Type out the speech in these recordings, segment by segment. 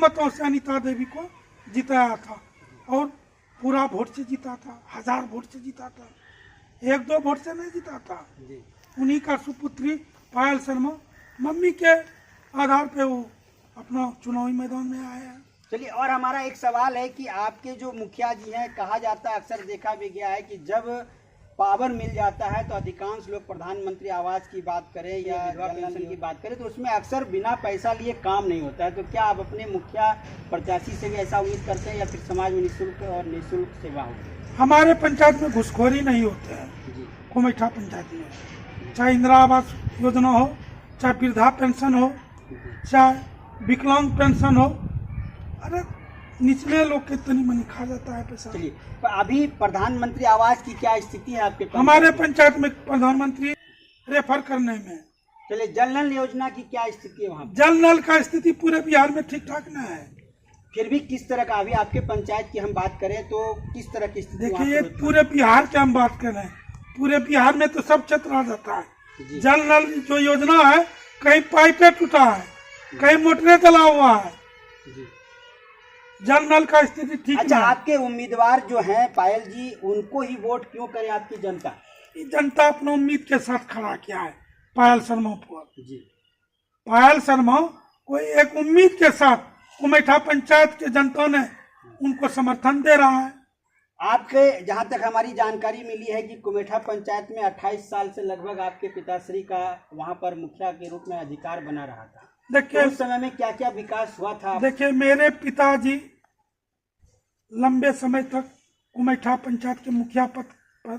मतों से अनीता देवी को जिताया था और पूरा वोट से जीता था, 1000 वोट से जीता था, 1-2 वोट से नहीं जीता था। उन्हीं का सुपुत्री पायल शर्मा मम्मी के आधार पे वो अपना चुनावी मैदान में आया है। चलिए, और हमारा एक सवाल है कि आपके जो मुखिया जी हैं, कहा जाता है, अक्सर देखा भी गया है कि जब पावर मिल जाता है तो अधिकांश लोग प्रधानमंत्री आवास की बात करें या पेंशन की बात करें तो उसमें अक्सर बिना पैसा लिए काम नहीं होता है। तो क्या आप अपने मुखिया प्रत्याशी से भी ऐसा उम्मीद करते हैं या फिर समाज में निःशुल्क सेवा हो? हमारे पंचायत में घुसखोरी नहीं होते हैं। कुमेठा पंचायत में चाहे इंदिरा आवास योजना हो, चाहे वृद्धा पेंशन हो, चाहे विकलांग पेंशन हो, अरे निचले लोग के तनी मनी खा जाता है पैसा। चलिए, अभी प्रधानमंत्री आवास की क्या स्थिति है आपके हमारे पंचायत में? प्रधानमंत्री रेफर करने में। चलिए, जल नल योजना की क्या स्थिति है वहाँ? जल नल का स्थिति पूरे बिहार में ठीक ठाक न है। फिर भी किस तरह का, अभी आपके पंचायत की हम बात करें तो किस तरह की स्थिति? देखिए, पूरे बिहार की हम बात कर रहे हैं, पूरे बिहार में तो सब क्षेत्र आ जाता है। जल नल जो योजना है, कहीं पाइपे टूटा है, कहीं मोटरें जला हुआ है। जल नल का स्थिति ठीक अच्छा, है। आपके उम्मीदवार जो हैं पायल जी, उनको ही वोट क्यों करे आपकी जनता? जनता अपना उम्मीद के साथ खड़ा किया है पायल शर्मा पर। जी, पायल शर्मा को एक उम्मीद के साथ कुमेठा पंचायत के जनता ने उनको समर्थन दे रहा है। आपके जहां तक हमारी जानकारी मिली है कि कुमेठा पंचायत में 28 साल से लगभग आपके पिताश्री का वहां पर मुखिया के रूप में अधिकार बना रहा था। देखिए, तो उस समय में क्या क्या विकास हुआ था? देखिए, मेरे पिताजी लंबे समय तक कुमेठा पंचायत के मुखिया पद पर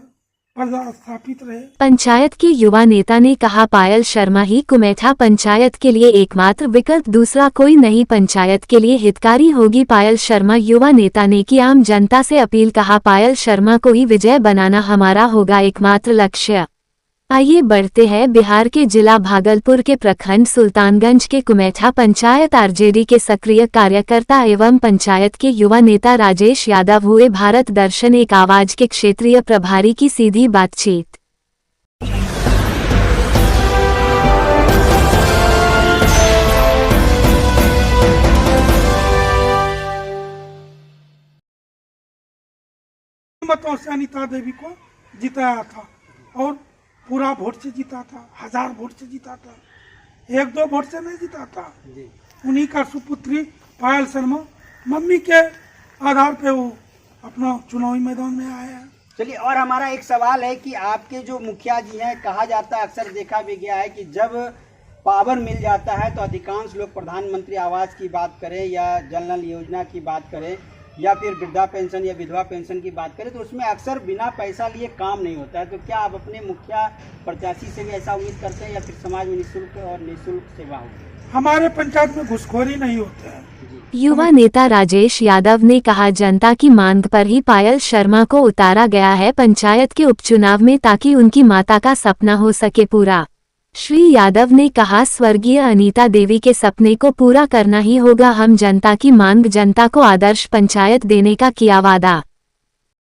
पदस्थापित रहे। पंचायत के युवा नेता ने कहा, पायल शर्मा ही कुमेठा पंचायत के लिए एकमात्र विकल्प, दूसरा कोई नहीं पंचायत के लिए हितकारी होगी पायल शर्मा। युवा नेता ने की आम जनता से अपील, कहा पायल शर्मा को ही विजय बनाना हमारा होगा एकमात्र लक्ष्य। आइए बढ़ते हैं बिहार के जिला भागलपुर के प्रखंड सुल्तानगंज के कुमेठा पंचायत आरजेडी के सक्रिय कार्यकर्ता एवं पंचायत के युवा नेता राजेश यादव हुए भारत दर्शन एक आवाज के क्षेत्रीय प्रभारी की सीधी बातचीत। मतों से अनीता देवी को जिताया था और पूरा वोट से जीता था, 1000 वोट से जीता था, 1-2 वोट से नहीं जीता था। उन्हीं का सुपुत्री पायल शर्मा मम्मी के आधार पे वो अपना चुनावी मैदान में आया है। चलिए, और हमारा एक सवाल है कि आपके जो मुखिया जी हैं, कहा जाता है, अक्सर देखा भी गया है कि जब पावर मिल जाता है तो अधिकांश लोग प्रधानमंत्री आवास की बात करें या जल नल योजना की बात करें या फिर वृद्धा पेंशन या विधवा पेंशन की बात करें तो उसमें अक्सर बिना पैसा लिए काम नहीं होता है। तो क्या आप अपने मुखिया प्रत्याशी से भी ऐसा उम्मीद करते हैं या फिर समाज में निःशुल्क सेवा हो? हमारे पंचायत में घुसखोरी नहीं होते हैं। युवा नेता राजेश यादव ने कहा, जनता की मांग पर ही पायल शर्मा को उतारा गया है पंचायत के उपचुनाव में ताकि उनकी माता का सपना हो सके पूरा। श्री यादव ने कहा, स्वर्गीय अनीता देवी के सपने को पूरा करना ही होगा, हम जनता की मांग, जनता को आदर्श पंचायत देने का किया वादा।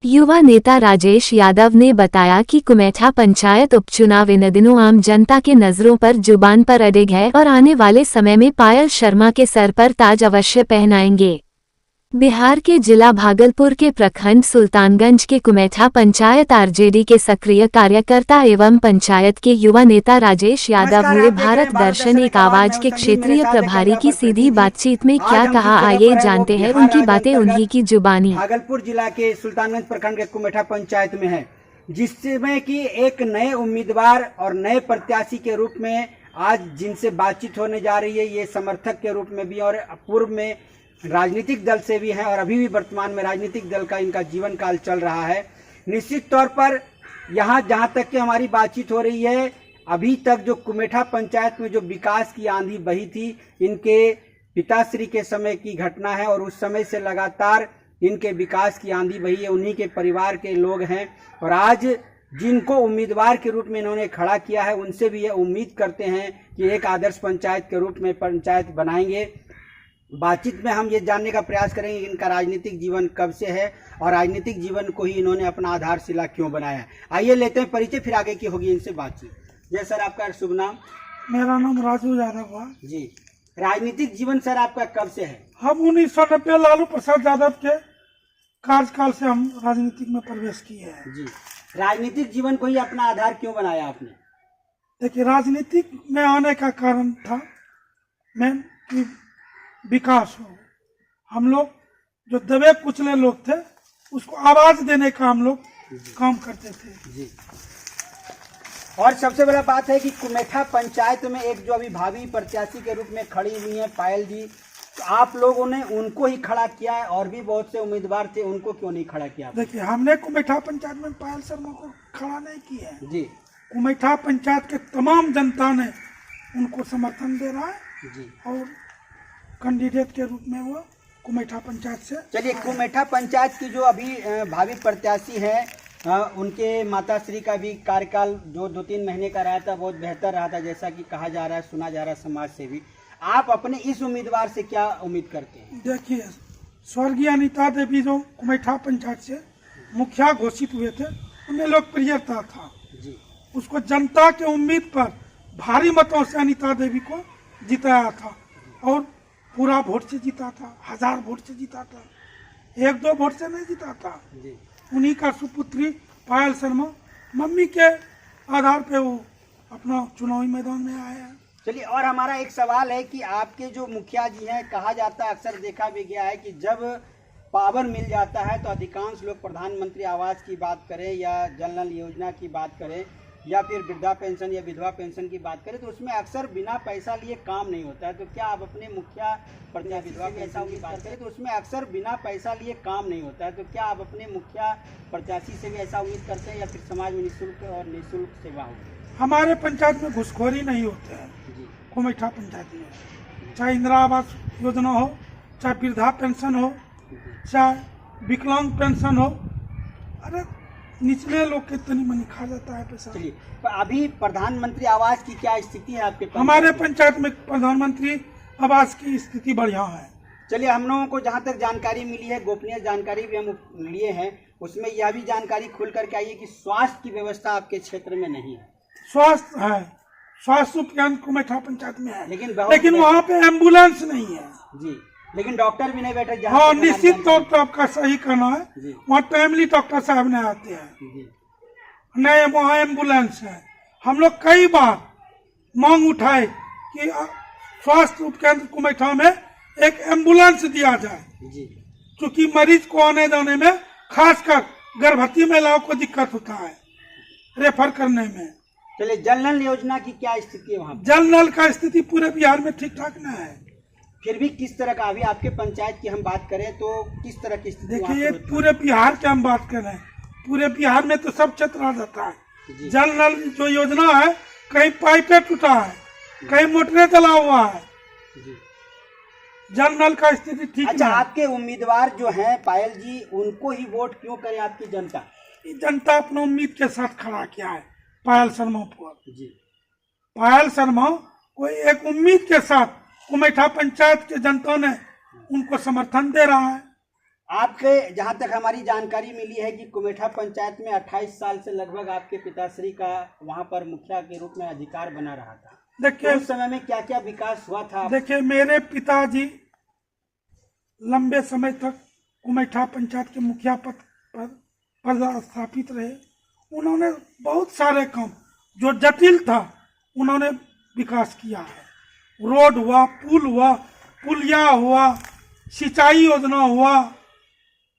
युवा नेता राजेश यादव ने बताया कि कुमेठा पंचायत उपचुनाव इन दिनों आम जनता के नजरों पर, जुबान पर अडिग है और आने वाले समय में पायल शर्मा के सर पर ताज अवश्य पहनाएंगे। बिहार के जिला भागलपुर के प्रखंड सुल्तानगंज के कुमेठा पंचायत आरजेडी के सक्रिय कार्यकर्ता एवं पंचायत के युवा नेता राजेश यादव हुए भारत दर्शन एक आवाज के क्षेत्रीय प्रभारी की सीधी बातचीत में क्या कहा, आइए जानते हैं उनकी बातें उन्हीं की जुबानी। भागलपुर जिला के सुल्तानगंज प्रखंड के कुमेठा पंचायत में है, जिसमें कि एक नए उम्मीदवार और नए प्रत्याशी के रूप में आज जिनसे बातचीत होने जा रही है, ये समर्थक के रूप में भी और पूर्व में राजनीतिक दल से भी हैं और अभी भी वर्तमान में राजनीतिक दल का इनका जीवन काल चल रहा है। निश्चित तौर पर यहाँ जहाँ तक कि हमारी बातचीत हो रही है, अभी तक जो कुमेठा पंचायत में जो विकास की आंधी बही थी, इनके पिताश्री के समय की घटना है और उस समय से लगातार इनके विकास की आंधी बही है। उन्हीं के परिवार के लोग हैं और आज जिनको उम्मीदवार के रूप में इन्होंने खड़ा किया है, उनसे भी ये उम्मीद करते हैं कि एक आदर्श पंचायत के रूप में पंचायत बनाएंगे। बातचीत में हम ये जानने का प्रयास करेंगे इनका राजनीतिक जीवन कब से है और राजनीतिक जीवन को ही इन्होंने अपना आधारशिला क्यों बनाया। आइए लेते हैं परिचय, फिर आगे की होगी इनसे बातचीत। जय सर, आपका शुभ नाम? मेरा नाम राजू यादव है जी। राजनीतिक जीवन सर आपका कब से है? हम 1990 लालू प्रसाद यादव के कार्यकाल से हम राजनीतिक में प्रवेश किए हैं। जी, राजनीतिक जीवन को ही अपना आधार क्यों बनाया आपने? देखिए, राजनीतिक में आने का कारण था मेन कि विकास हो। हम लोग जो दबे कुचले लोग थे उसको आवाज देने का हम लोग काम करते थे। जी, और सबसे बड़ा बात है कि कुमेठा पंचायत में एक जो अभी भावी प्रत्याशी के रूप में खड़ी हुई है पायल जी, तो आप लोगों ने उनको ही खड़ा किया है, और भी बहुत से उम्मीदवार थे, उनको क्यों नहीं खड़ा किया? देखिए, हमने कुमेठा पंचायत में पायल शर्मा को खड़ा नहीं किया है। जी कुमेठा पंचायत के तमाम जनता ने उनको समर्थन दे रहा है जी, और कैंडिडेट के रूप में वो कुमेठा पंचायत से। चलिए, कुमेठा पंचायत की जो अभी भावी प्रत्याशी है, उनके माता श्री का भी कार्यकाल जो 2-3 महीने का रहा था बहुत बेहतर रहा था, जैसा कि कहा जा रहा है, सुना जा रहा है समाज से भी। आप अपने इस उम्मीदवार से क्या उम्मीद करते हैं? देखिए, स्वर्गीय अनीता देवी जो कुमेठा पंचायत से मुखिया घोषित हुए थे, उनमें लोकप्रियता था जी, उसको जनता के उम्मीद पर भारी मतों से अनीता देवी को जिताया था और पूरा वोट से जीता था, 1000 वोट से जीता था, 1-2 वोट से नहीं जीता था जी। उन्हीं का सुपुत्री पायल शर्मा मम्मी के आधार पे वो अपना चुनावी मैदान में आए हैं। चलिए, और हमारा एक सवाल है कि आपके जो मुखिया जी हैं, कहा जाता है, अक्सर देखा भी गया है कि जब पावर मिल जाता है तो अधिकांश लोग प्रधानमंत्री आवास की बात करें या जल नल योजना की बात करें या फिर वृद्धा पेंशन या विधवा पेंशन की बात करें, तो उसमें अक्सर बिना पैसा लिए काम नहीं होता है। तो क्या आप अपने मुखिया या विधवा पेंशन की बात करें तो उसमें अक्सर बिना पैसा लिए काम नहीं होता है, तो क्या आप अपने मुखिया प्रत्याशी से भी ऐसा उम्मीद करते हैं या फिर समाज में निःशुल्क और निःशुल्क सेवा होगी? हमारे पंचायत में घुसखोरी नहीं होते हैं। जी, कुमेठा पंचायत में चाहे इंदिरा आवास योजना हो, चाहे वृद्धा पेंशन हो, चाहे विकलांग पेंशन हो, अरे निचले लोग के तनी मनी खा जाता है पैसा। चलिए, तो अभी प्रधानमंत्री आवास की क्या स्थिति है आपके पंचायत हमारे में? पंचायत में प्रधानमंत्री आवास की स्थिति बढ़िया है। चलिए, हम लोगों को जहाँ तक जानकारी मिली है, गोपनीय जानकारी भी हम लिए हैं, उसमें यह भी जानकारी खुल करके आई है कि स्वास्थ्य की व्यवस्था आपके क्षेत्र में नहीं है। स्वास्थ्य है, स्वास्थ्य उपकेंद्र कुमेठा पंचायत में है, लेकिन वहाँ पे एम्बुलेंस नहीं है जी, लेकिन डॉक्टर भी नहीं बैठे। हाँ, निश्चित तौर पर आपका सही कहना है, वहाँ टाइमली डॉक्टर साहब नहीं आते हैं, नहीं वहाँ एम्बुलेंस है। हम लोग कई बार मांग उठाए कि स्वास्थ्य उपकेंद्र कुमेठा में एक एम्बुलेंस दिया जाए, क्योंकि मरीज को आने जाने में, खासकर गर्भवती महिलाओं को दिक्कत होता है रेफर करने में। चलिए, जल नल योजना की क्या स्थिति है वहाँ? जल नल का स्थिति पूरे बिहार में ठीक ठाक न है। फिर भी किस तरह का, अभी आपके पंचायत की हम बात करें तो किस तरह की स्थिति? देखिए, पूरे बिहार की हम बात कर रहे हैं, पूरे बिहार में तो सब क्षेत्र आ जाता है। जल नल जो योजना है, कहीं पाइपें टूटा है, कहीं मोटरें चला हुआ है, जल नल का स्थिति ठीक अच्छा, नहीं है। आपके उम्मीदवार जो हैं पायल जी, उनको ही वोट क्यों करें आपकी जनता? जनता अपना उम्मीद के साथ खड़ा किया है पायल शर्मा पर। जी, पायल शर्मा को एक उम्मीद के साथ कुमेठा पंचायत के जनता ने उनको समर्थन दे रहा है। आपके जहां तक हमारी जानकारी मिली है कि कुमेठा पंचायत में 28 साल से लगभग आपके पिताश्री का वहां पर मुखिया के रूप में अधिकार बना रहा था। देखिए, उस समय में क्या क्या विकास हुआ था? देखिए, मेरे पिताजी लंबे समय तक कुमेठा पंचायत के मुखिया पद पर स्थापित रहे। उन्होंने बहुत सारे काम जो जटिल था उन्होंने विकास किया है। रोड हुआ, पुल हुआ, पुलिया हुआ, सिंचाई योजना हुआ,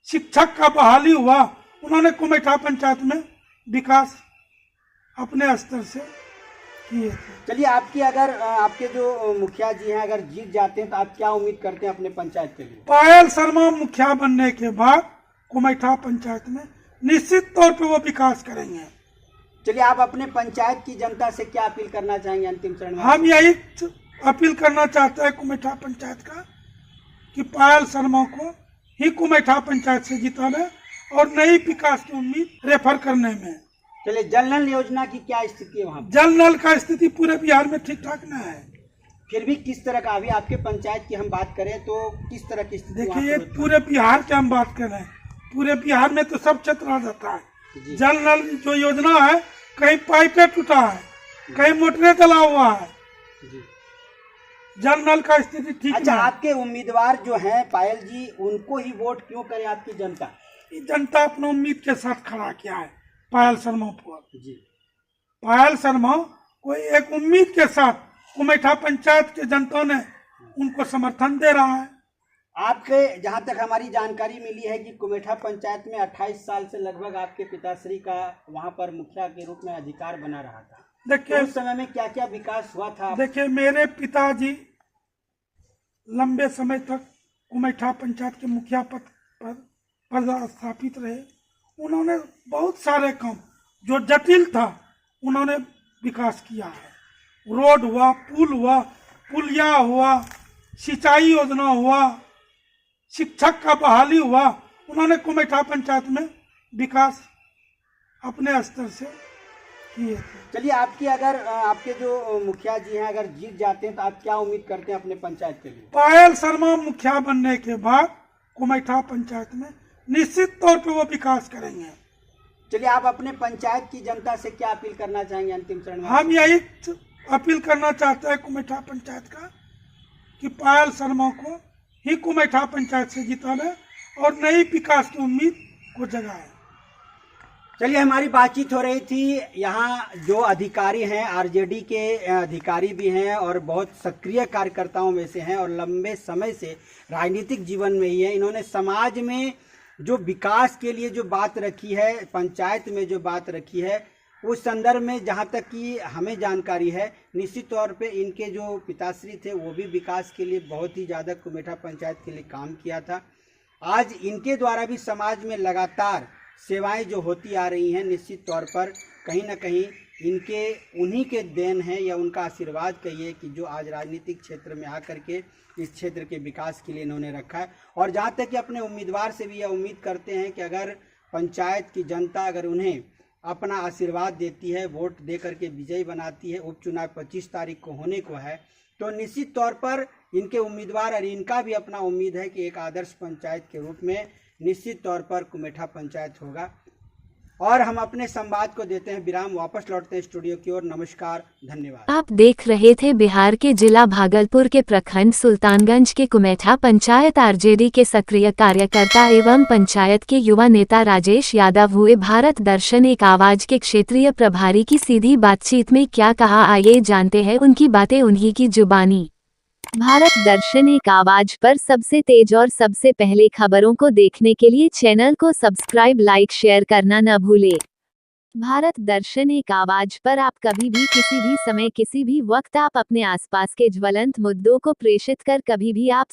शिक्षक का बहाली हुआ, उन्होंने कुमेठा पंचायत में विकास अपने स्तर से किए थे। चलिए, आपकी अगर आपके जो मुखिया जी हैं अगर जीत जाते हैं तो आप क्या उम्मीद करते हैं अपने पंचायत के लिए? पायल शर्मा मुखिया बनने के बाद कुमेठा पंचायत में निश्चित तौर पर वो विकास करेंगे। चलिए, आप अपने पंचायत की जनता से क्या अपील करना चाहेंगे अंतिम चरण में? हम यही अपील करना चाहते हैं कुमेठा पंचायत का कि पायल शर्मा को ही कुमेठा पंचायत से जिताने और नई विकास की उम्मीद रेफर करने में। चलिए, जल नल योजना की क्या स्थिति है वहाँ? जल नल का स्थिति पूरे बिहार में ठीक ठाक न है। फिर भी किस तरह का, अभी आपके पंचायत की हम बात करें तो किस तरह की स्थिति? देखिए, पूरे बिहार की हम बात कर रहे हैं, पूरे बिहार में तो सब क्षेत्र आ जाता है। जल नल जो योजना है, कहीं पाइपें टूटा है, कहीं मोटरें चला हुआ है, जनरल का स्थिति ठीक अच्छा, नहीं है। आपके उम्मीदवार जो हैं पायल जी, उनको ही वोट क्यों करे आपकी जनता? ये जनता अपने उम्मीद के साथ खड़ा किया है पायल शर्मा पर। जी, पायल शर्मा कोई एक उम्मीद के साथ कुमेठा पंचायत के जनता ने उनको समर्थन दे रहा है। आपके जहां तक हमारी जानकारी मिली है कि कुमेठा पंचायत में 28 साल से लगभग आपके पिताश्री का वहां पर मुखिया के रूप में अधिकार बना रहा था। देखिए, उस समय में क्या क्या विकास हुआ था? देखिए मेरे पिताजी लंबे समय तक कुमेठा पंचायत के मुखिया पद पर पदस्थापित रहे। उन्होंने बहुत सारे काम जो जटिल था उन्होंने विकास किया है। रोड हुआ, पुल हुआ, पुलिया हुआ, सिंचाई योजना हुआ, शिक्षक का बहाली हुआ। उन्होंने कुमेठा पंचायत में विकास अपने स्तर से किए थे। चलिए, आपकी अगर आपके जो मुखिया जी हैं अगर जीत जाते हैं तो आप क्या उम्मीद करते हैं अपने पंचायत के लिए? पायल शर्मा मुखिया बनने के बाद कुमेठा पंचायत में निश्चित तौर पे वो विकास करेंगे। चलिए, आप अपने पंचायत की जनता से क्या अपील करना चाहेंगे अंतिम चरण में? हम यही अपील करना चाहते हैं कुमेठा पंचायत का कि पायल शर्मा को ही कुमेठा पंचायत से जिताने और नई विकास की उम्मीद को जगाए। चलिए, हमारी बातचीत हो रही थी। यहाँ जो अधिकारी हैं आरजेडी के अधिकारी भी हैं और बहुत सक्रिय कार्यकर्ताओं में से हैं और लंबे समय से राजनीतिक जीवन में ही है। इन्होंने समाज में जो विकास के लिए जो बात रखी है, पंचायत में जो बात रखी है, उस संदर्भ में जहाँ तक कि हमें जानकारी है, निश्चित तौर पे इनके जो पिताश्री थे वो भी विकास के लिए बहुत ही ज़्यादा कुमेठा पंचायत के लिए काम किया था। आज इनके द्वारा भी समाज में लगातार सेवाएं जो होती आ रही हैं, निश्चित तौर पर कहीं ना कहीं इनके उन्हीं के देन है या उनका आशीर्वाद कहिए कि जो आज राजनीतिक क्षेत्र में आकर के इस क्षेत्र के विकास के लिए इन्होंने रखा है। और जहाँ तक कि अपने उम्मीदवार से भी यह उम्मीद करते हैं कि अगर पंचायत की जनता अगर उन्हें अपना आशीर्वाद देती है, वोट दे करके विजयी बनाती है, उपचुनाव 25 तारीख को होने को है, तो निश्चित तौर पर इनके उम्मीदवार और इनका भी अपना उम्मीद है कि एक आदर्श पंचायत के रूप में निश्चित तौर पर कुमेठा पंचायत होगा। और हम अपने संवाद को देते हैं विराम, वापस लौटते हैं स्टूडियो की ओर। नमस्कार, धन्यवाद। आप देख रहे थे बिहार के जिला भागलपुर के प्रखंड सुल्तानगंज के कुमेठा पंचायत आरजेडी के सक्रिय कार्यकर्ता एवं पंचायत के युवा नेता राजेश यादव हुए भारत दर्शन एक आवाज के क्षेत्रीय प्रभारी की सीधी बातचीत में क्या कहा, आइए जानते हैं उनकी बातें उन्हीं की जुबानी। भारत दर्शन एक आवाज पर सबसे तेज और सबसे पहले खबरों को देखने के लिए चैनल को सब्सक्राइब, लाइक, शेयर करना न भूले। भारत दर्शन एक आवाज पर आप कभी भी किसी भी समय किसी भी वक्त आप अपने आसपास के ज्वलंत मुद्दों को प्रेषित कर कभी भी आप